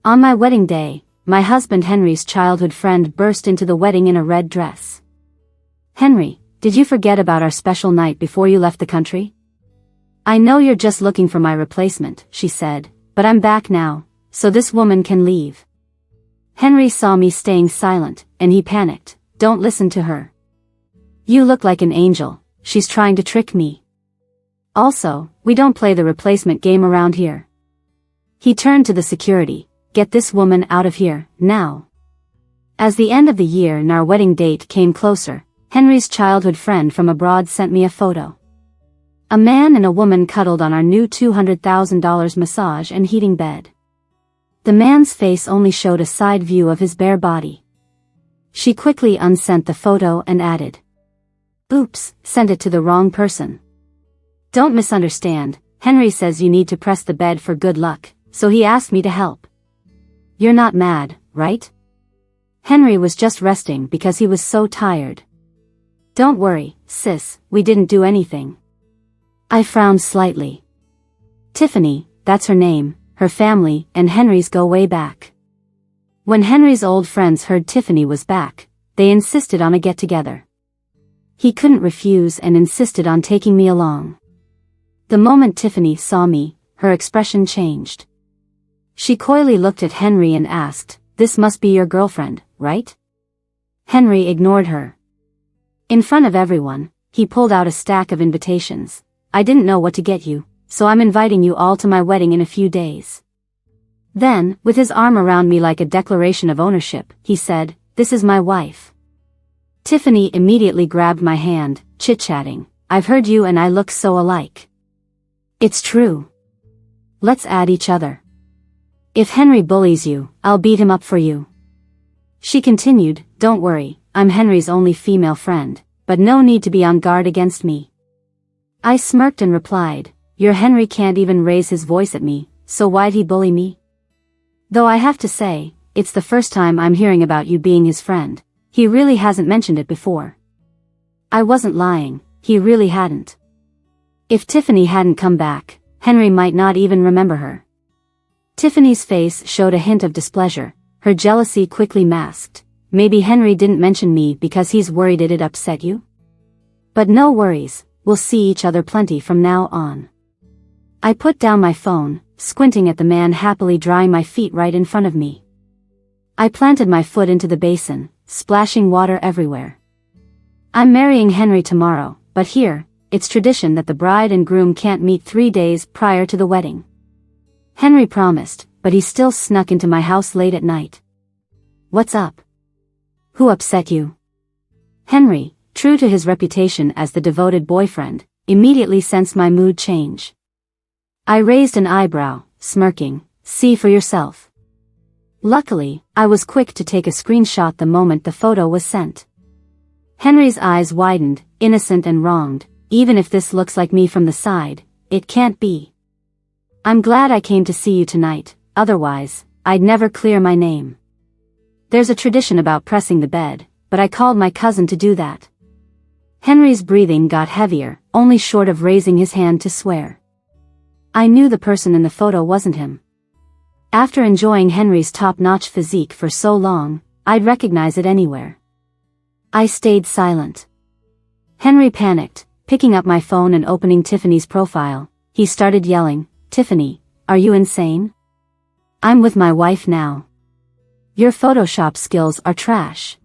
On my wedding day, my husband Henry's childhood friend burst into the wedding in a red dress. "Henry, did you forget about our special night before you left the country? I know you're just looking for my replacement," she said, "but I'm back now, so this woman can leave." Henry saw me staying silent, and he panicked. "Don't listen to her. You look like an angel, she's trying to trick me. Also, we don't play the replacement game around here." He turned to the security. "Get this woman out of here, now." As the end of the year and our wedding date came closer, Henry's childhood friend from abroad sent me a photo. A man and a woman cuddled on our new $200,000 massage and heating bed. The man's face only showed a side view of his bare body. She quickly unsent the photo and added, "Oops, sent it to the wrong person. Don't misunderstand, Henry says you need to press the bed for good luck, so he asked me to help. You're not mad, right?" Henry was just resting because he was so tired. "Don't worry, sis, we didn't do anything." I frowned slightly. Tiffany, that's her name, her family and Henry's go way back. When Henry's old friends heard Tiffany was back, they insisted on a get-together. He couldn't refuse and insisted on taking me along. The moment Tiffany saw me, her expression changed. She coyly looked at Henry and asked, "This must be your girlfriend, right?" Henry ignored her. In front of everyone, he pulled out a stack of invitations. "I didn't know what to get you, so I'm inviting you all to my wedding in a few days." Then, with his arm around me like a declaration of ownership, he said, "This is my wife." Tiffany immediately grabbed my hand, chit-chatting. "I've heard you and I look so alike." "It's true. Let's add each other. If Henry bullies you, I'll beat him up for you." She continued, "Don't worry, I'm Henry's only female friend, but no need to be on guard against me." I smirked and replied, "Your Henry can't even raise his voice at me, so why'd he bully me? Though I have to say, it's the first time I'm hearing about you being his friend. He really hasn't mentioned it before." I wasn't lying, he really hadn't. If Tiffany hadn't come back, Henry might not even remember her. Tiffany's face showed a hint of displeasure, her jealousy quickly masked. "Maybe Henry didn't mention me because he's worried it'd upset you? But no worries, we'll see each other plenty from now on." I put down my phone, squinting at the man happily drying my feet right in front of me. I planted my foot into the basin, splashing water everywhere. "I'm marrying Henry tomorrow, but here, it's tradition that the bride and groom can't meet 3 days prior to the wedding. Henry promised, but he still snuck into my house late at night." "What's up? Who upset you?" Henry, true to his reputation as the devoted boyfriend, immediately sensed my mood change. I raised an eyebrow, smirking, "See for yourself." Luckily, I was quick to take a screenshot the moment the photo was sent. Henry's eyes widened, innocent and wronged. "Even if this looks like me from the side, it can't be. I'm glad I came to see you tonight, otherwise, I'd never clear my name. There's a tradition about pressing the bed, but I called my cousin to do that." Henry's breathing got heavier, only short of raising his hand to swear. I knew the person in the photo wasn't him. After enjoying Henry's top-notch physique for so long, I'd recognize it anywhere. I stayed silent. Henry panicked, picking up my phone and opening Tiffany's profile. He started yelling, "Tiffany, are you insane? I'm with my wife now. Your Photoshop skills are trash.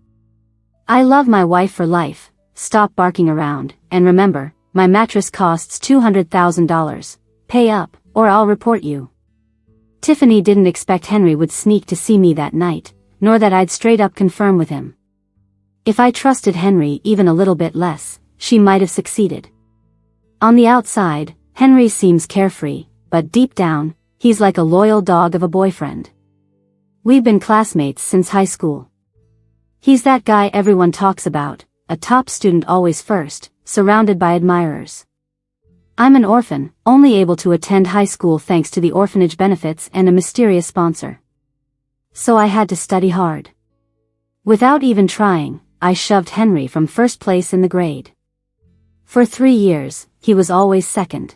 I love my wife for life. Stop barking around, and remember, my mattress costs $200,000. Pay up, or I'll report you." Tiffany didn't expect Henry would sneak to see me that night, nor that I'd straight up confirm with him. If I trusted Henry even a little bit less, she might have succeeded. On the outside, Henry seems carefree, but deep down, he's like a loyal dog of a boyfriend. We've been classmates since high school. He's that guy everyone talks about, a top student always first, surrounded by admirers. I'm an orphan, only able to attend high school thanks to the orphanage benefits and a mysterious sponsor. So I had to study hard. Without even trying, I shoved Henry from first place in the grade. For 3 years, he was always second.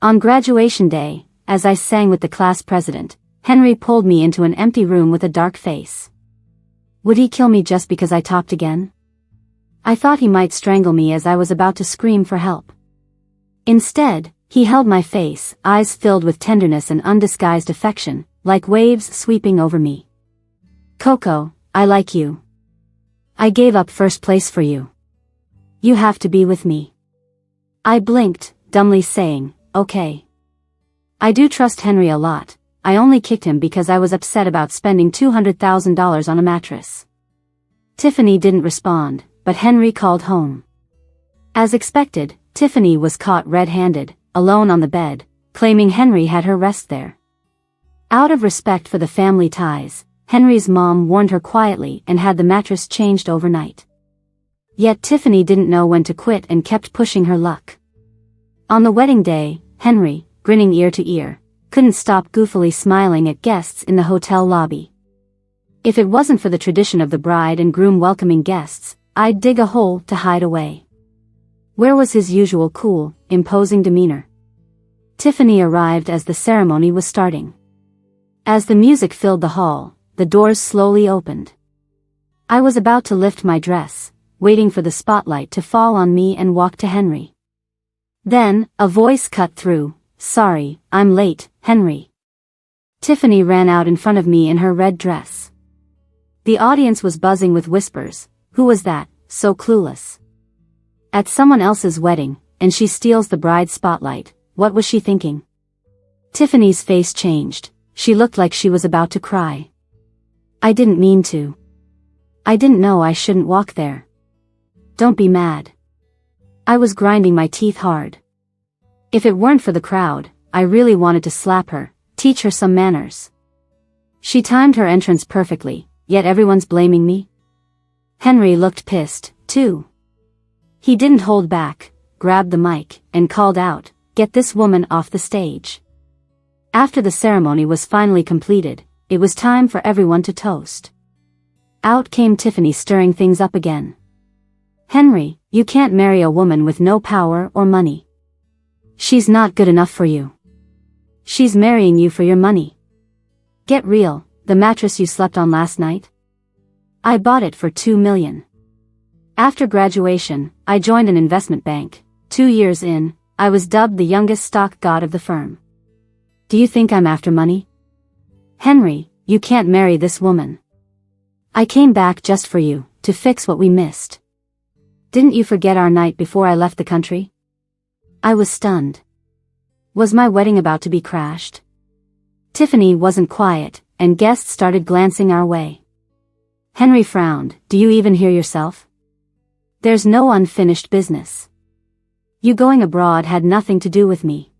On graduation day, as I sang with the class president, Henry pulled me into an empty room with a dark face. Would he kill me just because I talked again? I thought he might strangle me as I was about to scream for help. Instead, he held my face, eyes filled with tenderness and undisguised affection, like waves sweeping over me. Coco, I like you. I gave up first place for you. You have to be with me. I blinked, dumbly saying, okay. I do trust Henry a lot. I only kicked him because I was upset about spending $200,000 on a mattress. Tiffany didn't respond, but Henry called home. As expected, Tiffany was caught red-handed, alone on the bed, claiming Henry had her rest there. Out of respect for the family ties, Henry's mom warned her quietly and had the mattress changed overnight. Yet Tiffany didn't know when to quit and kept pushing her luck. On the wedding day, Henry, grinning ear to ear, couldn't stop goofily smiling at guests in the hotel lobby. If it wasn't for the tradition of the bride and groom welcoming guests, I'd dig a hole to hide away. Where was his usual cool, imposing demeanor? Tiffany arrived as the ceremony was starting. As the music filled the hall, the doors slowly opened. I was about to lift my dress, waiting for the spotlight to fall on me and walk to Henry. Then, a voice cut through, "Sorry, I'm late, Henry." Tiffany ran out in front of me in her red dress. The audience was buzzing with whispers. Who was that, so clueless? At someone else's wedding, and she steals the bride's spotlight. What was she thinking? Tiffany's face changed. She looked like she was about to cry. I didn't mean to. I didn't know I shouldn't walk there. Don't be mad. I was grinding my teeth hard. If it weren't for the crowd, I really wanted to slap her, teach her some manners. She timed her entrance perfectly, yet everyone's blaming me. Henry looked pissed, too. He didn't hold back, grabbed the mic, and called out, "Get this woman off the stage." After the ceremony was finally completed, it was time for everyone to toast. Out came Tiffany, stirring things up again. "Henry, you can't marry a woman with no power or money. She's not good enough for you. She's marrying you for your money. Get real, the mattress you slept on last night? I bought it for $2 million. After graduation, I joined an investment bank. 2 years in, I was dubbed the youngest stock god of the firm. Do you think I'm after money? Henry, you can't marry this woman. I came back just for you, to fix what we missed. Didn't you forget our night before I left the country?" I was stunned. Was my wedding about to be crashed? Tiffany wasn't quiet, and guests started glancing our way. Henry frowned. "Do you even hear yourself? There's no unfinished business. You going abroad had nothing to do with me.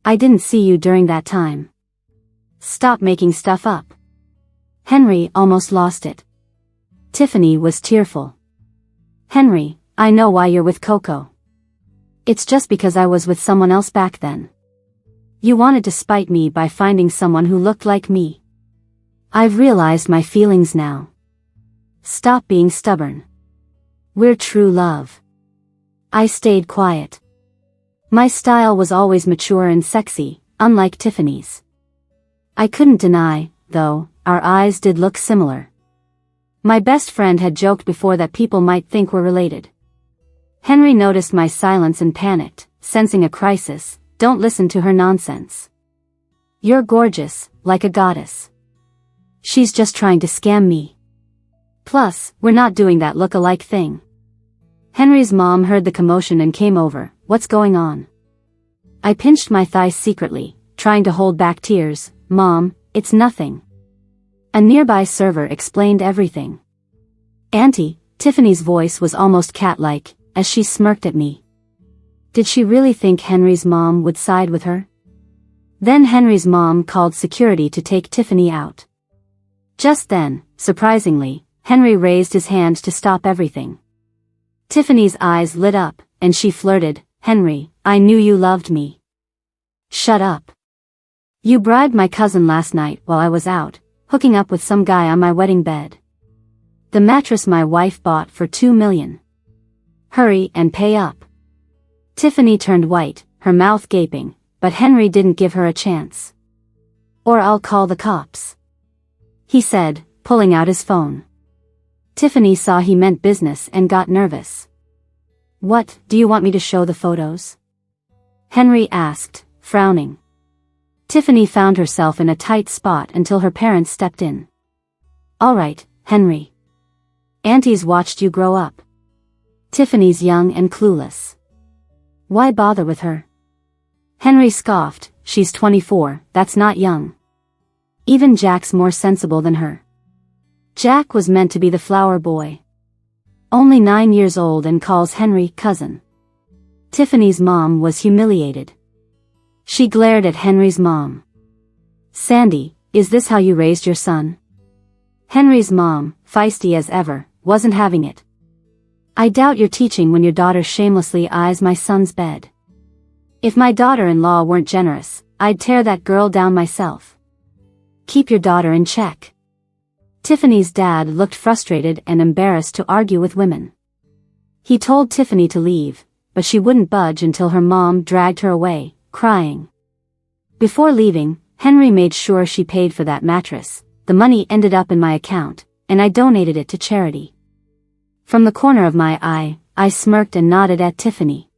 I didn't see you during that time. Stop making stuff up." Henry almost lost it. Tiffany was tearful. "Henry, I know why you're with Coco. It's just because I was with someone else back then. You wanted to spite me by finding someone who looked like me. I've realized my feelings now. Stop being stubborn. We're true love." I stayed quiet. My style was always mature and sexy, unlike Tiffany's. I couldn't deny, though, our eyes did look similar. My best friend had joked before that people might think we're related. Henry noticed my silence and panicked, sensing a crisis. "Don't listen to her nonsense. You're gorgeous, like a goddess. She's just trying to scam me. Plus, we're not doing that look-alike thing." Henry's mom heard the commotion and came over. "What's going on?" I pinched my thighs secretly, trying to hold back tears. "Mom, it's nothing." A nearby server explained everything. "Auntie," Tiffany's voice was almost cat-like, as she smirked at me. Did she really think Henry's mom would side with her? Then Henry's mom called security to take Tiffany out. Just then, surprisingly, Henry raised his hand to stop everything. Tiffany's eyes lit up, and she flirted, "Henry, I knew you loved me." "Shut up. You bribed my cousin last night while I was out, hooking up with some guy on my wedding bed. The mattress my wife bought for $2 million. Hurry and pay up." Tiffany turned white, her mouth gaping, but Henry didn't give her a chance. Or I'll call the cops," he said, pulling out his phone. Tiffany saw he meant business and got nervous. "What, do you want me to show the photos?" Henry asked, frowning. Tiffany found herself in a tight spot until her parents stepped in. "All right, Henry. Auntie's watched you grow up. Tiffany's young and clueless. Why bother with her?" Henry scoffed, "She's 24, that's not young. Even Jack's more sensible than her." Jack was meant to be the flower boy. Only 9 years old and calls Henry cousin. Tiffany's mom was humiliated. She glared at Henry's mom. "Sandy, is this how you raised your son?" Henry's mom, feisty as ever, wasn't having it. "I doubt you're teaching when your daughter shamelessly eyes my son's bed. If my daughter-in-law weren't generous, I'd tear that girl down myself. Keep your daughter in check." Tiffany's dad looked frustrated and embarrassed to argue with women. He told Tiffany to leave, but she wouldn't budge until her mom dragged her away, crying. Before leaving, Henry made sure she paid for that mattress. The money ended up in my account, and I donated it to charity. From the corner of my eye, I smirked and nodded at Tiffany.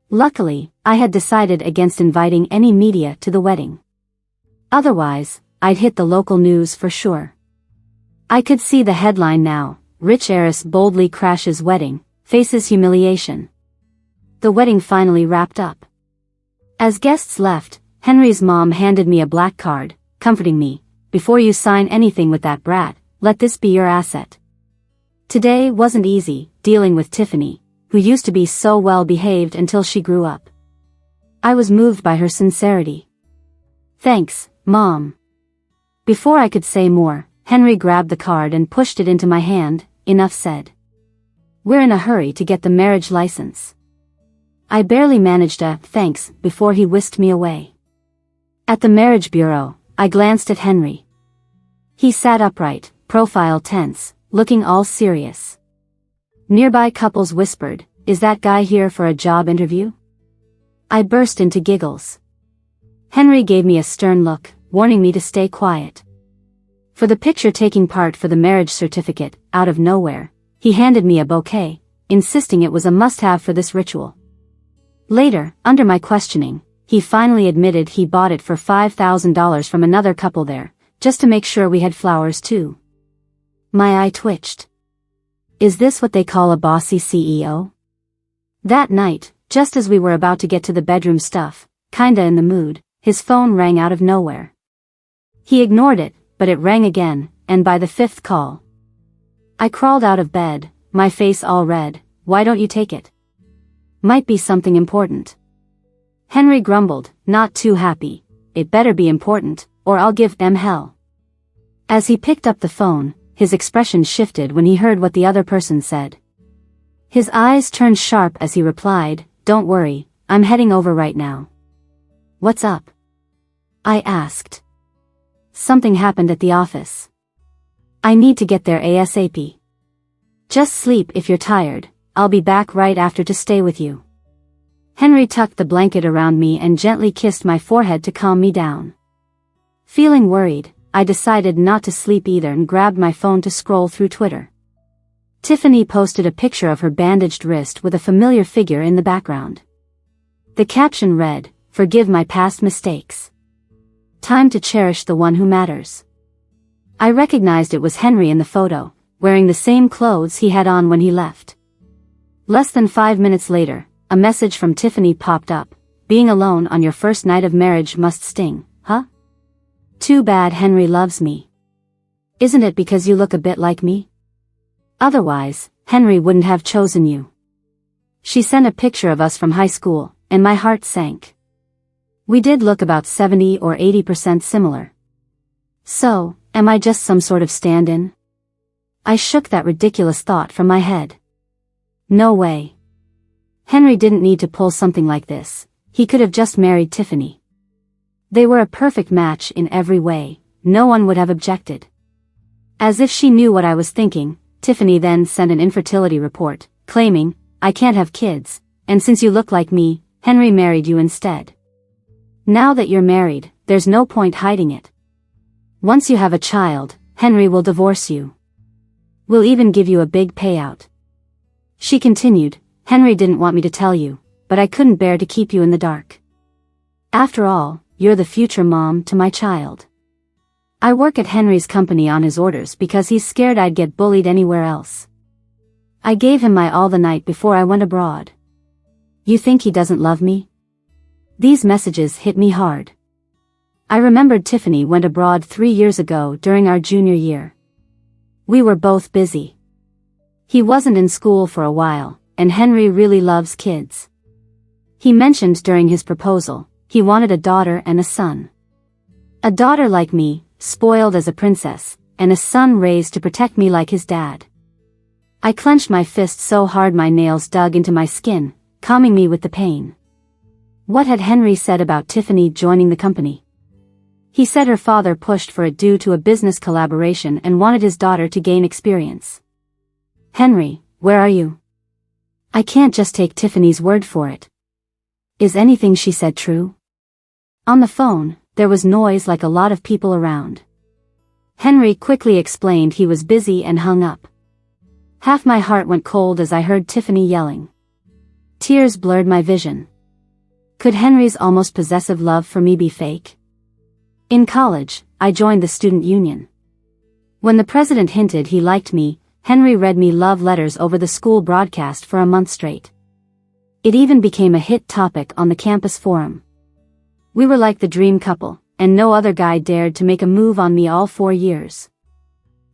Luckily, I had decided against inviting any media to the wedding. Otherwise, I'd hit the local news for sure. I could see the headline now: "Rich heiress boldly crashes wedding, faces humiliation." The wedding finally wrapped up. As guests left, Henry's mom handed me a black card, comforting me, "Before you sign anything with that brat, let this be your asset." Today wasn't easy, dealing with Tiffany, who used to be so well behaved until she grew up. I was moved by her sincerity. "Thanks, Mom." Before I could say more, Henry grabbed the card and pushed it into my hand. "Enough said. We're in a hurry to get the marriage license." I barely managed a "thanks" before he whisked me away. At the marriage bureau, I glanced at Henry. He sat upright, profile tense, looking all serious. Nearby couples whispered, "Is that guy here for a job interview?" I burst into giggles. Henry gave me a stern look, warning me to stay quiet. For the picture-taking part for the marriage certificate, out of nowhere, he handed me a bouquet, insisting it was a must-have for this ritual. Later, under my questioning, he finally admitted he bought it for $5,000 from another couple there, just to make sure we had flowers too. My eye twitched. Is this what they call a bossy CEO? That night, just as we were about to get to the bedroom stuff, kinda in the mood, his phone rang out of nowhere. He ignored it, but it rang again, and by the 5th call. I crawled out of bed, my face all red. "Why don't you take it? Might be something important." Henry grumbled, not too happy. "It better be important, or I'll give them hell." As he picked up the phone, his expression shifted when he heard what the other person said. His eyes turned sharp as he replied, "Don't worry, I'm heading over right now." "What's up?" I asked. "Something happened at the office. I need to get there ASAP. Just sleep if you're tired, I'll be back right after to stay with you." Henry tucked the blanket around me and gently kissed my forehead to calm me down. Feeling worried, I decided not to sleep either and grabbed my phone to scroll through Twitter. Tiffany posted a picture of her bandaged wrist with a familiar figure in the background. The caption read, "Forgive my past mistakes. Time to cherish the one who matters." I recognized it was Henry in the photo, wearing the same clothes he had on when he left. Less than 5 minutes later, a message from Tiffany popped up. "Being alone on your first night of marriage must sting, huh? Too bad Henry loves me. Isn't it because you look a bit like me? Otherwise, Henry wouldn't have chosen you." She sent a picture of us from high school, and my heart sank. We did look about 70 or 80% similar. So, am I just some sort of stand-in? I shook that ridiculous thought from my head. No way. Henry didn't need to pull something like this. He could have just married Tiffany. They were a perfect match in every way. No one would have objected. As if she knew what I was thinking, Tiffany then sent an infertility report, claiming, "I can't have kids, and since you look like me, Henry married you instead. Now that you're married, there's no point hiding it. Once you have a child, Henry will divorce you. We'll even give you a big payout. She continued, Henry didn't want me to tell you, but I couldn't bear to keep you in the dark. After all, you're the future mom to my child. I work at Henry's company on his orders because he's scared I'd get bullied anywhere else. I gave him my all the night before I went abroad. You think he doesn't love me? These messages hit me hard. I remembered Tiffany went abroad 3 years ago during our junior year. We were both busy. He wasn't in school for a while, and Henry really loves kids. He mentioned during his proposal, he wanted a daughter and a son. A daughter like me, spoiled as a princess, and a son raised to protect me like his dad. I clenched my fist so hard my nails dug into my skin, calming me with the pain. What had Henry said about Tiffany joining the company? He said her father pushed for it due to a business collaboration and wanted his daughter to gain experience. Henry, where are you? I can't just take Tiffany's word for it. Is anything she said true? On the phone, there was noise like a lot of people around. Henry quickly explained he was busy and hung up. Half my heart went cold as I heard Tiffany yelling. Tears blurred my vision. Could Henry's almost possessive love for me be fake? In college, I joined the student union. When the president hinted he liked me, Henry read me love letters over the school broadcast for a month straight. It even became a hit topic on the campus forum. We were like the dream couple, and no other guy dared to make a move on me all 4 years.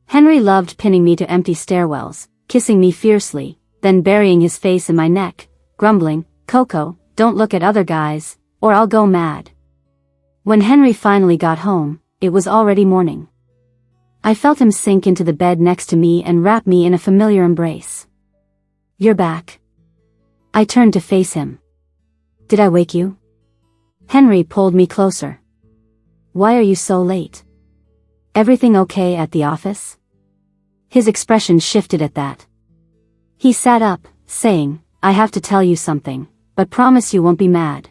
Henry loved pinning me to empty stairwells, kissing me fiercely, then burying his face in my neck, grumbling, Coco, don't look at other guys, or I'll go mad. When Henry finally got home, it was already morning. I felt him sink into the bed next to me and wrap me in a familiar embrace. You're back. I turned to face him. Did I wake you? Henry pulled me closer. Why are you so late? Everything okay at the office? His expression shifted at that. He sat up, saying, I have to tell you something, but promise you won't be mad.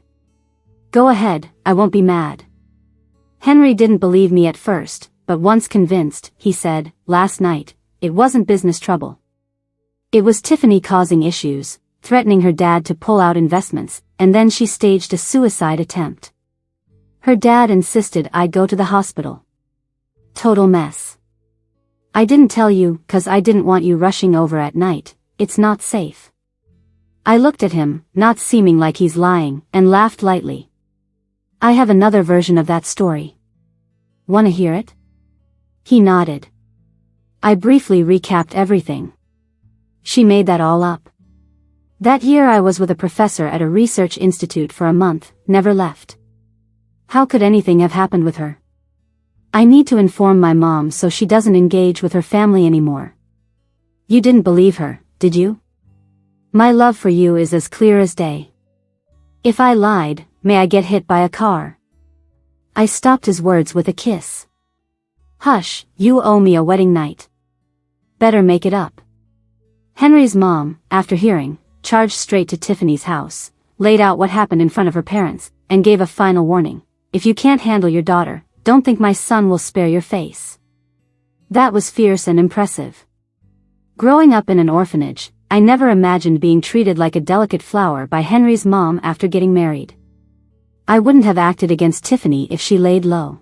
Go ahead, I won't be mad. Henry didn't believe me at first, but once convinced, he said, last night, it wasn't business trouble. It was Tiffany causing issues, threatening her dad to pull out investments, and then she staged a suicide attempt. Her dad insisted I go to the hospital. Total mess. I didn't tell you, 'cause I didn't want you rushing over at night, it's not safe. I looked at him, not seeming like he's lying, and laughed lightly. I have another version of that story. Wanna hear it? He nodded. I briefly recapped everything. She made that all up. That year I was with a professor at a research institute for a month, never left. How could anything have happened with her? I need to inform my mom so she doesn't engage with her family anymore. You didn't believe her, did you? My love for you is as clear as day. If I lied, may I get hit by a car? I stopped his words with a kiss. Hush, you owe me a wedding night. Better make it up. Henry's mom, after hearing, charged straight to Tiffany's house, laid out what happened in front of her parents, and gave a final warning. If you can't handle your daughter, don't think my son will spare your face. That was fierce and impressive. Growing up in an orphanage, I never imagined being treated like a delicate flower by Henry's mom after getting married. I wouldn't have acted against Tiffany if she laid low.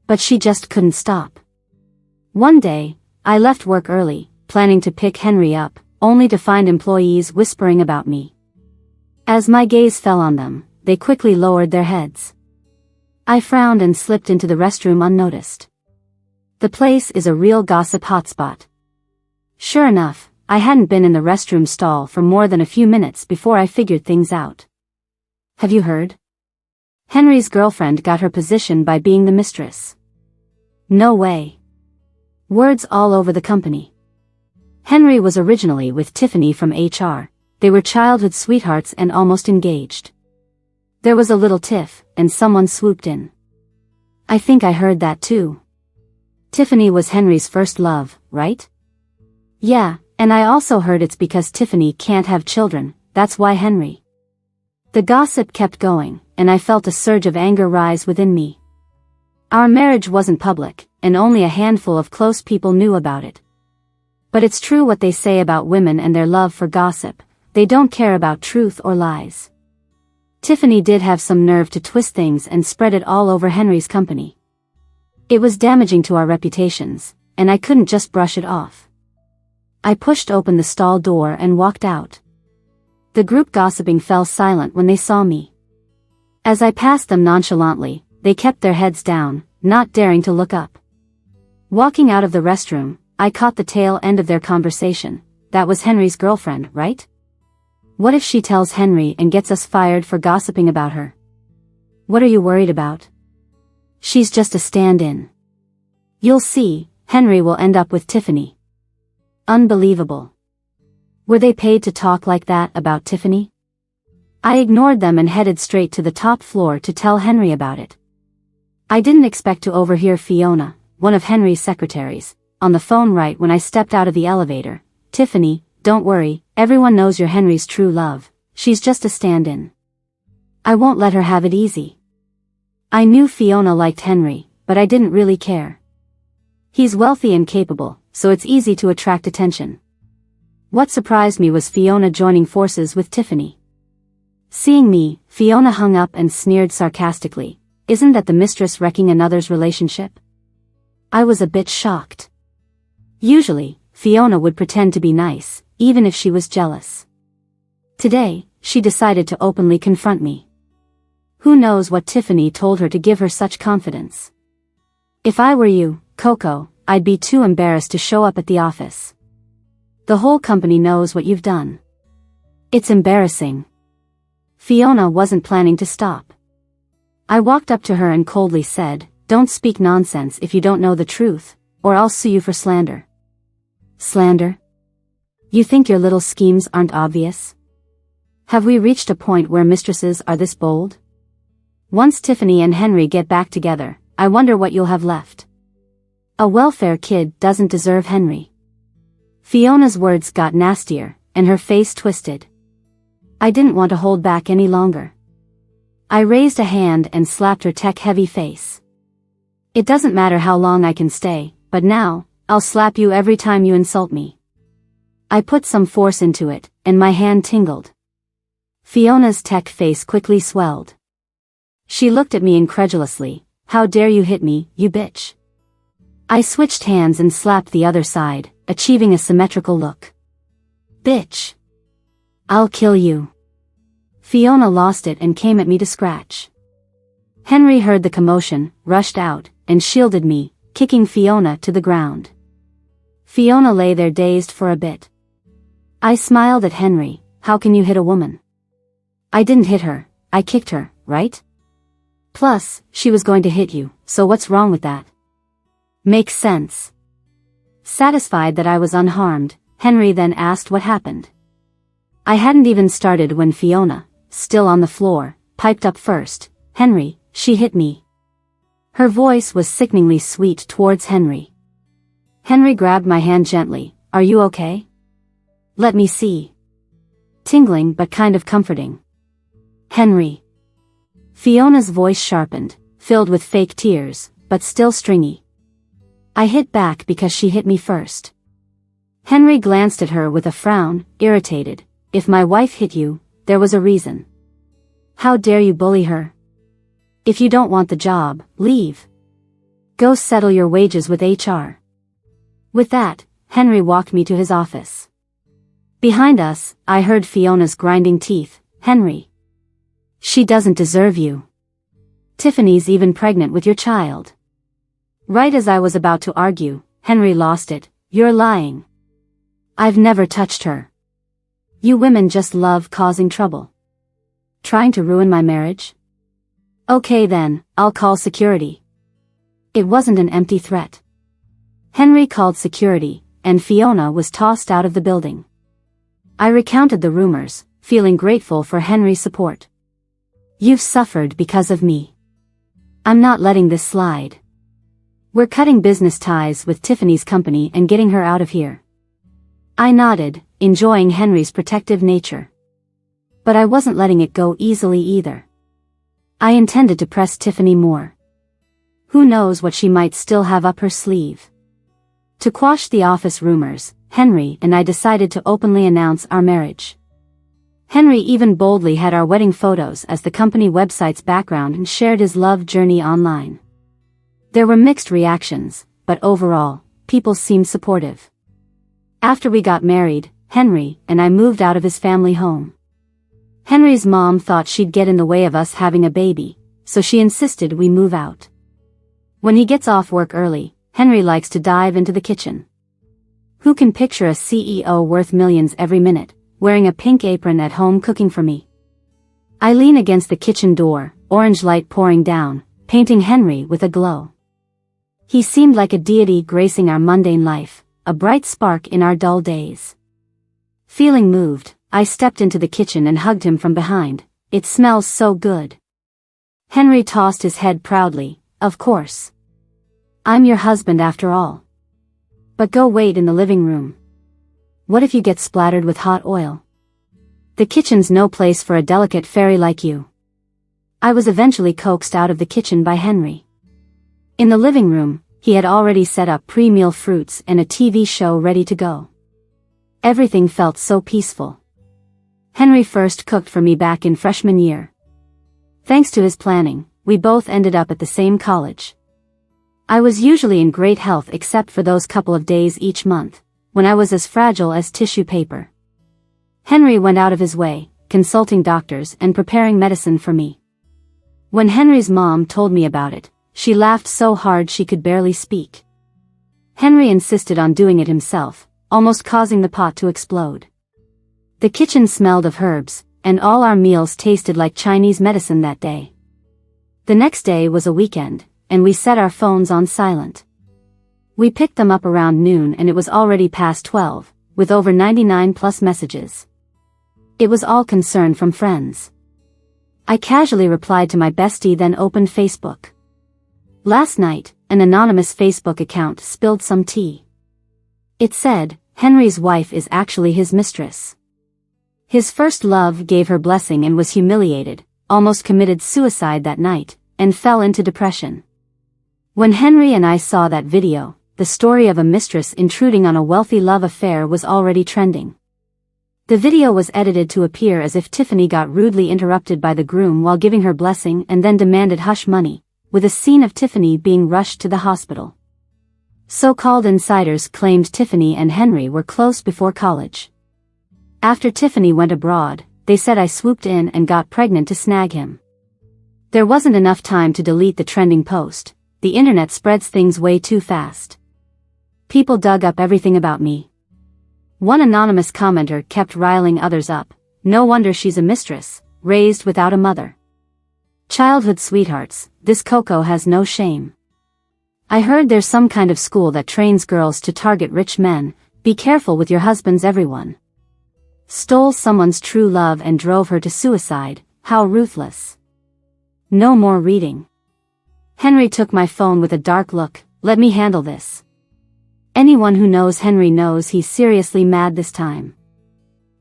But she just couldn't stop. One day, I left work early, planning to pick Henry up, only to find employees whispering about me. As my gaze fell on them, they quickly lowered their heads. I frowned and slipped into the restroom unnoticed. The place is a real gossip hotspot. Sure enough, I hadn't been in the restroom stall for more than a few minutes before I figured things out. Have you heard? Henry's girlfriend got her position by being the mistress. No way. Words all over the company. Henry was originally with Tiffany from HR. They were childhood sweethearts and almost engaged. There was a little tiff, and someone swooped in. I think I heard that too. Tiffany was Henry's first love, right? Yeah, and I also heard it's because Tiffany can't have children, that's why Henry. The gossip kept going, and I felt a surge of anger rise within me. Our marriage wasn't public, and only a handful of close people knew about it. But it's true what they say about women and their love for gossip, they don't care about truth or lies. Tiffany did have some nerve to twist things and spread it all over Henry's company. It was damaging to our reputations, and I couldn't just brush it off. I pushed open the stall door and walked out. The group gossiping fell silent when they saw me. As I passed them nonchalantly, they kept their heads down, not daring to look up. Walking out of the restroom, I caught the tail end of their conversation. That was Henry's girlfriend, right? What if she tells Henry and gets us fired for gossiping about her? What are you worried about? She's just a stand-in. You'll see, Henry will end up with Tiffany. Unbelievable. Were they paid to talk like that about Tiffany? I ignored them and headed straight to the top floor to tell Henry about it. I didn't expect to overhear Fiona, one of Henry's secretaries, on the phone right when I stepped out of the elevator. Tiffany, don't worry, everyone knows you're Henry's true love, she's just a stand-in. I won't let her have it easy. I knew Fiona liked Henry, but I didn't really care. He's wealthy and capable, so it's easy to attract attention. What surprised me was Fiona joining forces with Tiffany. Seeing me, Fiona hung up and sneered sarcastically, isn't that the mistress wrecking another's relationship? I was a bit shocked. Usually, Fiona would pretend to be nice, even if she was jealous. Today, she decided to openly confront me. Who knows what Tiffany told her to give her such confidence? If I were you, Coco, I'd be too embarrassed to show up at the office. The whole company knows what you've done. It's embarrassing. Fiona wasn't planning to stop. I walked up to her and coldly said, don't speak nonsense if you don't know the truth, or I'll sue you for slander. Slander? You think your little schemes aren't obvious? Have we reached a point where mistresses are this bold? Once Tiffany and Henry get back together, I wonder what you'll have left. A welfare kid doesn't deserve Henry. Fiona's words got nastier, and her face twisted. I didn't want to hold back any longer. I raised a hand and slapped her tech-heavy face. It doesn't matter how long I can stay, but now, I'll slap you every time you insult me. I put some force into it, and my hand tingled. Fiona's tech face quickly swelled. She looked at me incredulously. How dare you hit me, you bitch? I switched hands and slapped the other side, achieving a symmetrical look. Bitch. I'll kill you. Fiona lost it and came at me to scratch. Henry heard the commotion, rushed out, and shielded me, kicking Fiona to the ground. Fiona lay there dazed for a bit. I smiled at Henry. How can you hit a woman? I didn't hit her, I kicked her, right? Plus, she was going to hit you, so what's wrong with that? Makes sense. Satisfied that I was unharmed, Henry then asked what happened. I hadn't even started when Fiona, still on the floor, piped up first. Henry, she hit me. Her voice was sickeningly sweet towards Henry. Henry grabbed my hand gently. Are you okay? Let me see. Tingling but kind of comforting. Henry. Fiona's voice sharpened, filled with fake tears, but still stringy. I hit back because she hit me first. Henry glanced at her with a frown, irritated. If my wife hit you, there was a reason. How dare you bully her? If you don't want the job, leave. Go settle your wages with HR. With that, Henry walked me to his office. Behind us, I heard Fiona's grinding teeth. Henry. She doesn't deserve you. Tiffany's even pregnant with your child. Right as I was about to argue, Henry lost it. You're lying. I've never touched her. You women just love causing trouble. Trying to ruin my marriage? Okay then, I'll call security. It wasn't an empty threat. Henry called security, and Fiona was tossed out of the building. I recounted the rumors, feeling grateful for Henry's support. You've suffered because of me. I'm not letting this slide. We're cutting business ties with Tiffany's company and getting her out of here. I nodded, enjoying Henry's protective nature. But I wasn't letting it go easily either. I intended to press Tiffany more. Who knows what she might still have up her sleeve. To quash the office rumors, Henry and I decided to openly announce our marriage. Henry even boldly had our wedding photos as the company website's background and shared his love journey online. There were mixed reactions, but overall, people seemed supportive. After we got married, Henry and I moved out of his family home. Henry's mom thought she'd get in the way of us having a baby, so she insisted we move out. When he gets off work early, Henry likes to dive into the kitchen. Who can picture a CEO worth millions every minute, wearing a pink apron at home cooking for me? I lean against the kitchen door, orange light pouring down, painting Henry with a glow. He seemed like a deity gracing our mundane life, a bright spark in our dull days. Feeling moved, I stepped into the kitchen and hugged him from behind. It smells so good. Henry tossed his head proudly. Of course. I'm your husband after all. But go wait in the living room. What if you get splattered with hot oil? The kitchen's no place for a delicate fairy like you. I was eventually coaxed out of the kitchen by Henry. In the living room, he had already set up pre-meal fruits and a TV show ready to go. Everything felt so peaceful. Henry first cooked for me back in freshman year. Thanks to his planning, we both ended up at the same college. I was usually in great health except for those couple of days each month, when I was as fragile as tissue paper. Henry went out of his way, consulting doctors and preparing medicine for me. When Henry's mom told me about it, she laughed so hard she could barely speak. Henry insisted on doing it himself, almost causing the pot to explode. The kitchen smelled of herbs, and all our meals tasted like Chinese medicine that day. The next day was a weekend, and we set our phones on silent. We picked them up around noon and it was already past 12, with over 99 plus messages. It was all concern from friends. I casually replied to my bestie, then opened Facebook. Last night, an anonymous Facebook account spilled some tea. It said, Henry's wife is actually his mistress. His first love gave her blessing and was humiliated, almost committed suicide that night, and fell into depression. When Henry and I saw that video, the story of a mistress intruding on a wealthy love affair was already trending. The video was edited to appear as if Tiffany got rudely interrupted by the groom while giving her blessing and then demanded hush money, with a scene of Tiffany being rushed to the hospital. So-called insiders claimed Tiffany and Henry were close before college. After Tiffany went abroad, they said I swooped in and got pregnant to snag him. There wasn't enough time to delete the trending post. The internet spreads things way too fast. People dug up everything about me. One anonymous commenter kept riling others up. No wonder she's a mistress, raised without a mother. Childhood sweethearts, this Coco has no shame. I heard there's some kind of school that trains girls to target rich men. Be careful with your husbands, everyone. Stole someone's true love and drove her to suicide. How ruthless. No more reading. Henry took my phone with a dark look. Let me handle this. Anyone who knows Henry knows he's seriously mad this time.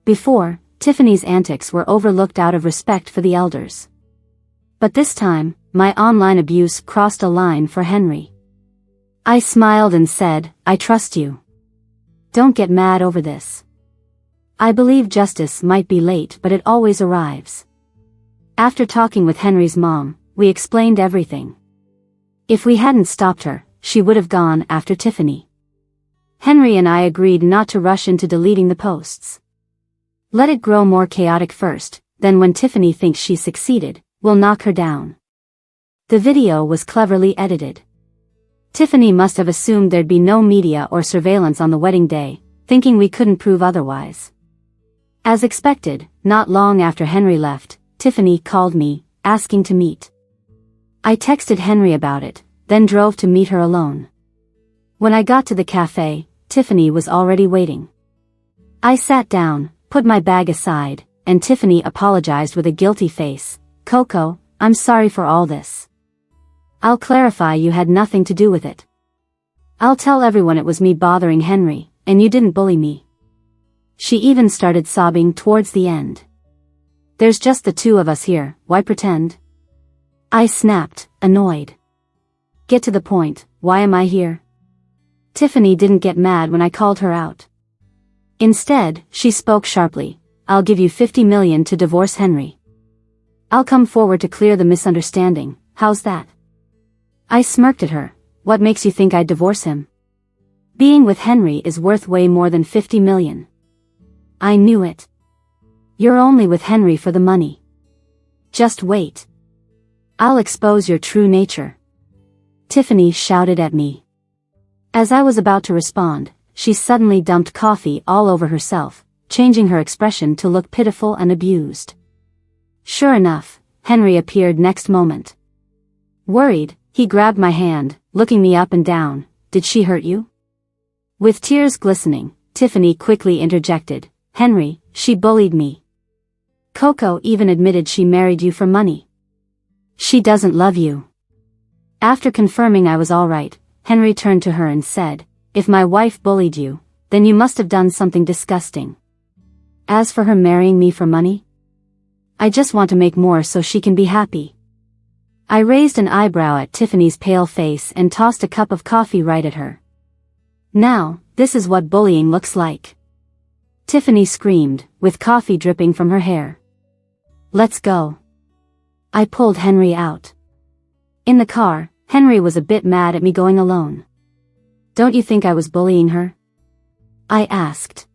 Before, Tiffany's antics were overlooked out of respect for the elders. But this time, my online abuse crossed a line for Henry. I smiled and said, I trust you. Don't get mad over this. I believe justice might be late, but it always arrives. After talking with Henry's mom, we explained everything. If we hadn't stopped her, she would have gone after Tiffany. Henry and I agreed not to rush into deleting the posts. Let it grow more chaotic first, then when Tiffany thinks she's succeeded, we'll knock her down. The video was cleverly edited. Tiffany must have assumed there'd be no media or surveillance on the wedding day, thinking we couldn't prove otherwise. As expected, not long after Henry left, Tiffany called me, asking to meet. I texted Henry about it, then drove to meet her alone. When I got to the cafe, Tiffany was already waiting. I sat down, put my bag aside, and Tiffany apologized with a guilty face. Coco, I'm sorry for all this. I'll clarify you had nothing to do with it. I'll tell everyone it was me bothering Henry, and you didn't bully me. She even started sobbing towards the end. There's just the two of us here, why pretend? I snapped, annoyed. Get to the point, why am I here? Tiffany didn't get mad when I called her out. Instead, she spoke sharply. I'll give you $50 million to divorce Henry. I'll come forward to clear the misunderstanding, how's that? I smirked at her. What makes you think I'd divorce him? Being with Henry is worth way more than $50 million. I knew it. You're only with Henry for the money. Just wait. I'll expose your true nature. Tiffany shouted at me. As I was about to respond, she suddenly dumped coffee all over herself, changing her expression to look pitiful and abused. Sure enough, Henry appeared next moment. Worried, he grabbed my hand, looking me up and down. Did she hurt you? With tears glistening, Tiffany quickly interjected. Henry, she bullied me. Coco even admitted she married you for money. She doesn't love you. After confirming I was all right, Henry turned to her and said, if my wife bullied you, then you must have done something disgusting. As for her marrying me for money, I just want to make more so she can be happy. I raised an eyebrow at Tiffany's pale face and tossed a cup of coffee right at her. Now, this is what bullying looks like. Tiffany screamed, with coffee dripping from her hair. Let's go. I pulled Henry out. In the car, Henry was a bit mad at me going alone. Don't you think I was bullying her? I asked.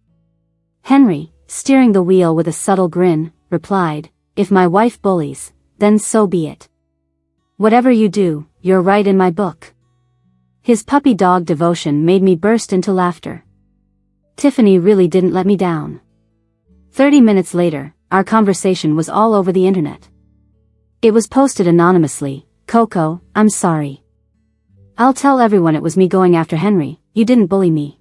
Henry, steering the wheel with a subtle grin, replied, if my wife bullies, then so be it. Whatever you do, you're right in my book. His puppy dog devotion made me burst into laughter. Tiffany really didn't let me down. 30 minutes later, our conversation was all over the internet. It was posted anonymously. Coco, I'm sorry. I'll tell everyone it was me going after Henry, you didn't bully me.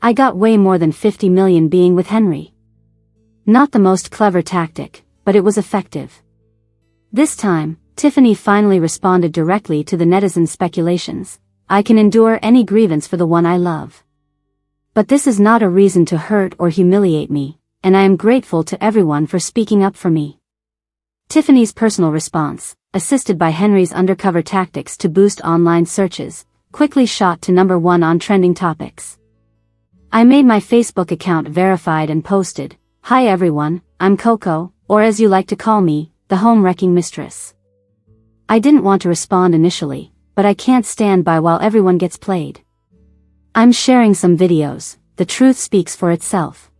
I got way more than $50 million being with Henry. Not the most clever tactic, but it was effective. This time, Tiffany finally responded directly to the netizen speculations. I can endure any grievance for the one I love. But this is not a reason to hurt or humiliate me, and I am grateful to everyone for speaking up for me. Tiffany's personal response, assisted by Henry's undercover tactics to boost online searches, quickly shot to number 1 on trending topics. I made my Facebook account verified and posted, Hi everyone, I'm Coco, or as you like to call me, the home wrecking mistress. I didn't want to respond initially, but I can't stand by while everyone gets played. I'm sharing some videos, the truth speaks for itself.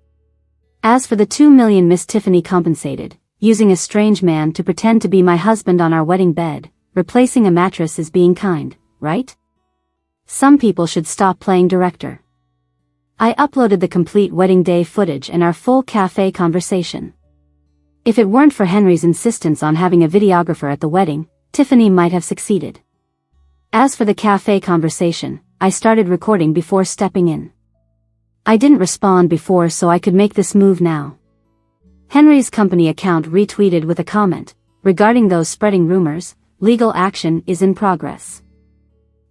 As for the $2 million Miss Tiffany compensated, using a strange man to pretend to be my husband on our wedding bed, replacing a mattress is being kind, right? Some people should stop playing director. I uploaded the complete wedding day footage and our full cafe conversation. If it weren't for Henry's insistence on having a videographer at the wedding, Tiffany might have succeeded. As for the cafe conversation, I started recording before stepping in. I didn't respond before so I could make this move now. Henry's company account retweeted with a comment, regarding those spreading rumors, legal action is in progress.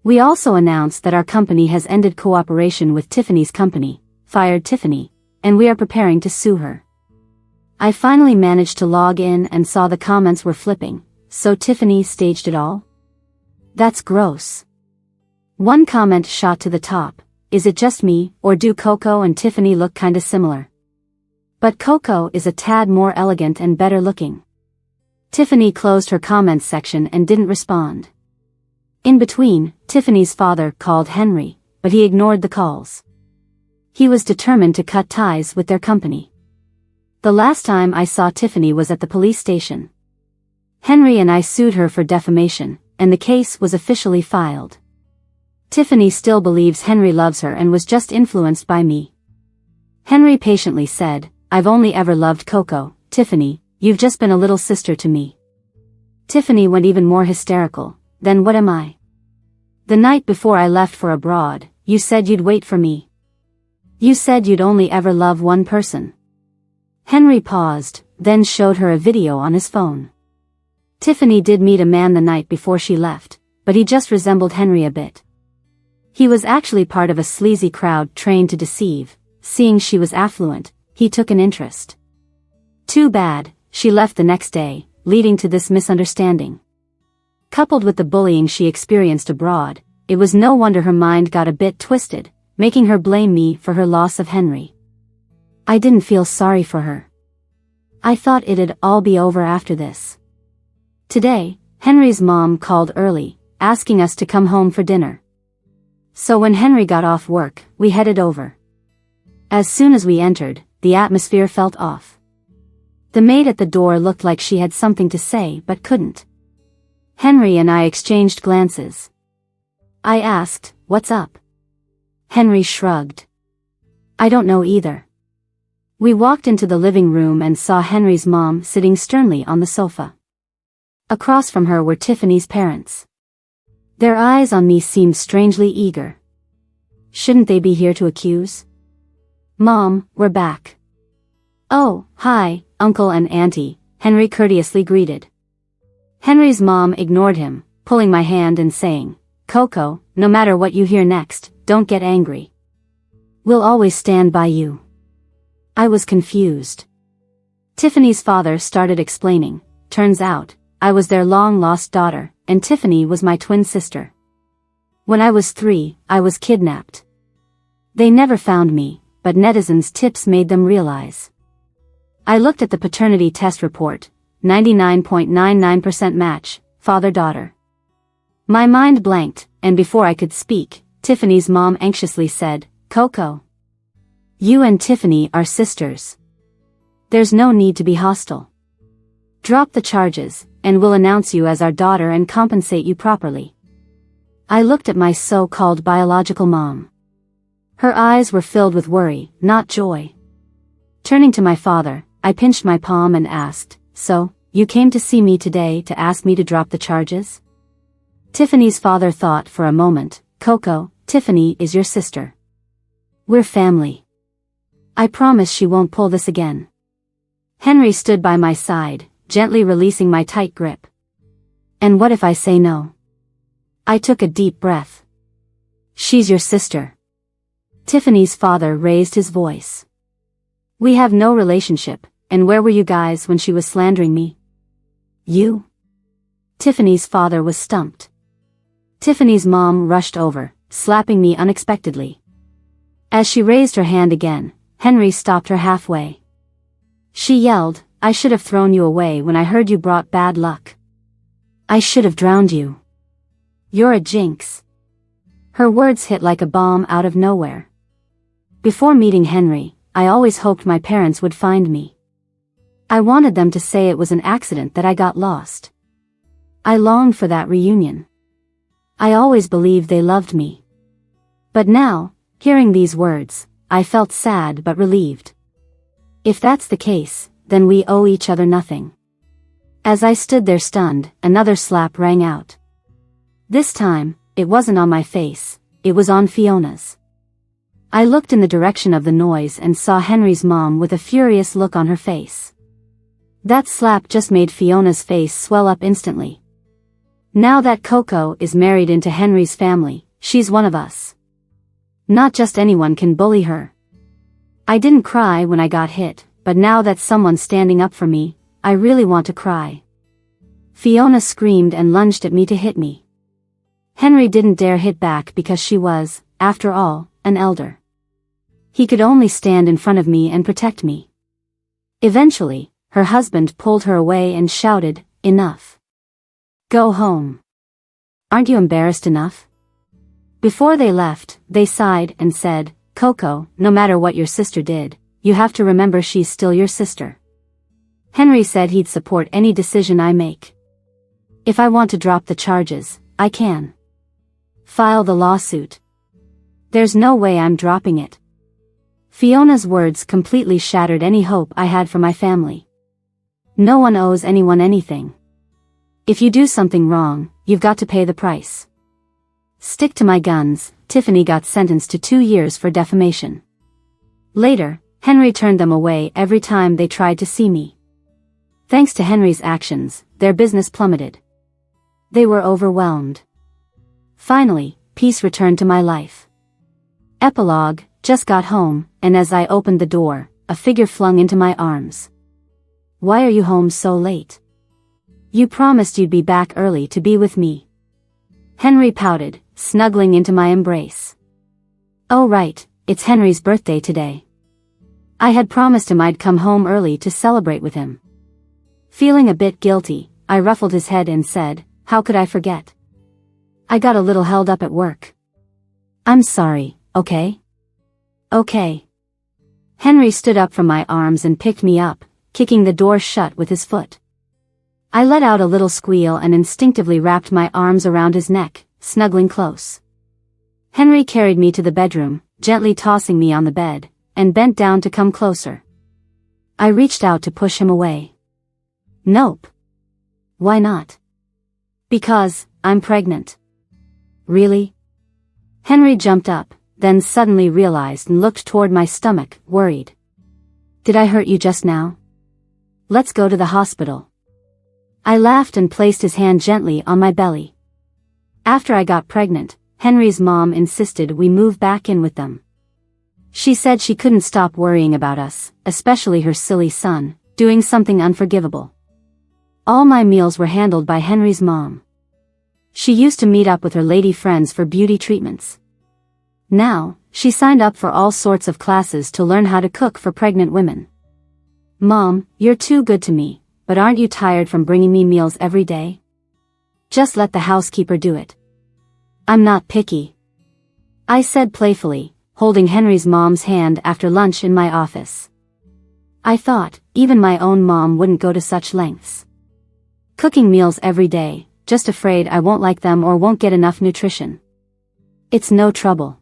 We also announced that our company has ended cooperation with Tiffany's company, fired Tiffany, and we are preparing to sue her. I finally managed to log in and saw the comments were flipping, so Tiffany staged it all? That's gross. One comment shot to the top, is it just me, or do Coco and Tiffany look kinda similar? But Coco is a tad more elegant and better looking. Tiffany closed her comments section and didn't respond. In between, Tiffany's father called Henry, but he ignored the calls. He was determined to cut ties with their company. The last time I saw Tiffany was at the police station. Henry and I sued her for defamation, and the case was officially filed. Tiffany still believes Henry loves her and was just influenced by me. Henry patiently said, I've only ever loved Coco, Tiffany, you've just been a little sister to me. Tiffany went even more hysterical, then what am I? The night before I left for abroad, you said you'd wait for me. You said you'd only ever love one person. Henry paused, then showed her a video on his phone. Tiffany did meet a man the night before she left, but he just resembled Henry a bit. He was actually part of a sleazy crowd trained to deceive. Seeing she was affluent, he took an interest. Too bad, she left the next day, leading to this misunderstanding. Coupled with the bullying she experienced abroad, it was no wonder her mind got a bit twisted, making her blame me for her loss of Henry. I didn't feel sorry for her. I thought it'd all be over after this. Today, Henry's mom called early, asking us to come home for dinner. So when Henry got off work, we headed over. As soon as we entered, the atmosphere felt off. The maid at the door looked like she had something to say but couldn't. Henry and I exchanged glances. I asked, "What's up?" Henry shrugged. "I don't know either." We walked into the living room and saw Henry's mom sitting sternly on the sofa. Across from her were Tiffany's parents. Their eyes on me seemed strangely eager. Shouldn't they be here to accuse? "Mom, we're back." "Oh, hi, Uncle and Auntie," Henry courteously greeted. Henry's mom ignored him, pulling my hand and saying, "Coco, no matter what you hear next, don't get angry. We'll always stand by you." I was confused. Tiffany's father started explaining. Turns out, I was their long-lost daughter, and Tiffany was my twin sister. When I was 3, I was kidnapped. They never found me, but netizens' tips made them realize. I looked at the paternity test report, 99.99% match, father-daughter. My mind blanked, and before I could speak, Tiffany's mom anxiously said, "Coco, you and Tiffany are sisters. There's no need to be hostile. Drop the charges, and we'll announce you as our daughter and compensate you properly." I looked at my so-called biological mom. Her eyes were filled with worry, not joy. Turning to my father, I pinched my palm and asked, "So, you came to see me today to ask me to drop the charges?" Tiffany's father thought for a moment. "Coco, Tiffany is your sister. We're family. I promise she won't pull this again." Henry stood by my side, gently releasing my tight grip. "And what if I say no?" I took a deep breath. "She's your sister." Tiffany's father raised his voice. "We have no relationship, and where were you guys when she was slandering me?" "You?" Tiffany's father was stumped. Tiffany's mom rushed over, slapping me unexpectedly. As she raised her hand again, Henry stopped her halfway. She yelled, "I should have thrown you away when I heard you brought bad luck. I should have drowned you. You're a jinx." Her words hit like a bomb out of nowhere. Before meeting Henry, I always hoped my parents would find me. I wanted them to say it was an accident that I got lost. I longed for that reunion. I always believed they loved me. But now, hearing these words, I felt sad but relieved. If that's the case, then we owe each other nothing. As I stood there stunned, another slap rang out. This time, it wasn't on my face, it was on Fiona's. I looked in the direction of the noise and saw Henry's mom with a furious look on her face. That slap just made Fiona's face swell up instantly. Now that Coco is married into Henry's family, she's one of us. Not just anyone can bully her. I didn't cry when I got hit, but now that someone's standing up for me, I really want to cry. Fiona screamed and lunged at me to hit me. Henry didn't dare hit back because she was, after all, an elder. He could only stand in front of me and protect me. Eventually, her husband pulled her away and shouted, "Enough. Go home. Aren't you embarrassed enough?" Before they left, they sighed and said, "Coco, no matter what your sister did, you have to remember she's still your sister." Henry said he'd support any decision I make. If I want to drop the charges, I can. File the lawsuit. There's no way I'm dropping it. Fiona's words completely shattered any hope I had for my family. No one owes anyone anything. If you do something wrong, you've got to pay the price. Stick to my guns. Tiffany got sentenced to 2 years for defamation. Later, Henry turned them away every time they tried to see me. Thanks to Henry's actions, their business plummeted. They were overwhelmed. Finally, peace returned to my life. Epilogue, just got home, and as I opened the door, a figure flung into my arms. "Why are you home so late?" You promised you'd be back early to be with me. Henry pouted, snuggling into my embrace. Oh right, it's Henry's birthday today. I had promised him I'd come home early to celebrate with him. Feeling a bit guilty, I ruffled his head and said, how could I forget? I got a little held up at work. I'm sorry, okay? Okay. Henry stood up from my arms and picked me up, kicking the door shut with his foot. I let out a little squeal and instinctively wrapped my arms around his neck, snuggling close. Henry carried me to the bedroom, gently tossing me on the bed, and bent down to come closer. I reached out to push him away. Nope. Why not? Because, I'm pregnant. Really? Henry jumped up, then suddenly realized and looked toward my stomach, worried. Did I hurt you just now? Let's go to the hospital. I laughed and placed his hand gently on my belly. After I got pregnant, Henry's mom insisted we move back in with them. She said she couldn't stop worrying about us, especially her silly son, doing something unforgivable. All my meals were handled by Henry's mom. She used to meet up with her lady friends for beauty treatments. Now, she signed up for all sorts of classes to learn how to cook for pregnant women. Mom, you're too good to me, but aren't you tired from bringing me meals every day? Just let the housekeeper do it. I'm not picky. I said playfully, holding Henry's mom's hand after lunch in my office. I thought, even my own mom wouldn't go to such lengths. Cooking meals every day, just afraid I won't like them or won't get enough nutrition. It's no trouble.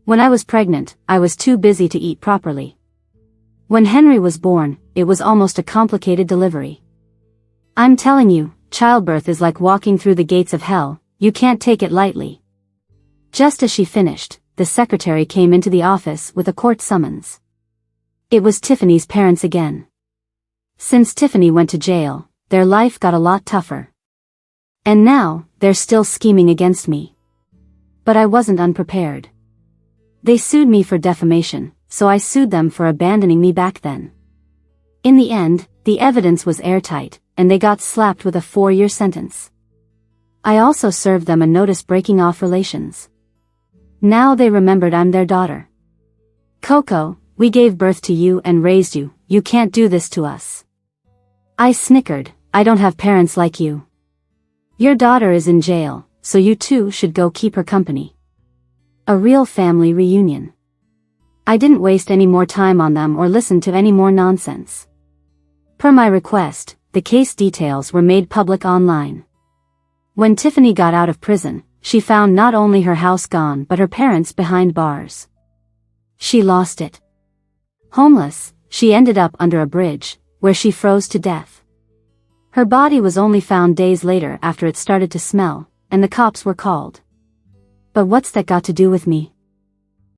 When I was pregnant, I was too busy to eat properly. When Henry was born, it was almost a complicated delivery. I'm telling you, childbirth is like walking through the gates of hell, you can't take it lightly. Just as she finished, the secretary came into the office with a court summons. It was Tiffany's parents again. Since Tiffany went to jail, their life got a lot tougher. And now, they're still scheming against me. But I wasn't unprepared. They sued me for defamation, so I sued them for abandoning me back then. In the end, the evidence was airtight, and they got slapped with a 4-year sentence. I also served them a notice breaking off relations. Now they remembered I'm their daughter. Coco, we gave birth to you and raised you, you can't do this to us. I snickered, I don't have parents like you. Your daughter is in jail, so you too should go keep her company. A real family reunion. I didn't waste any more time on them or listen to any more nonsense. Per my request, the case details were made public online. When Tiffany got out of prison, she found not only her house gone but her parents behind bars. She lost it. Homeless, she ended up under a bridge, where she froze to death. Her body was only found days later after it started to smell, and the cops were called. But what's that got to do with me?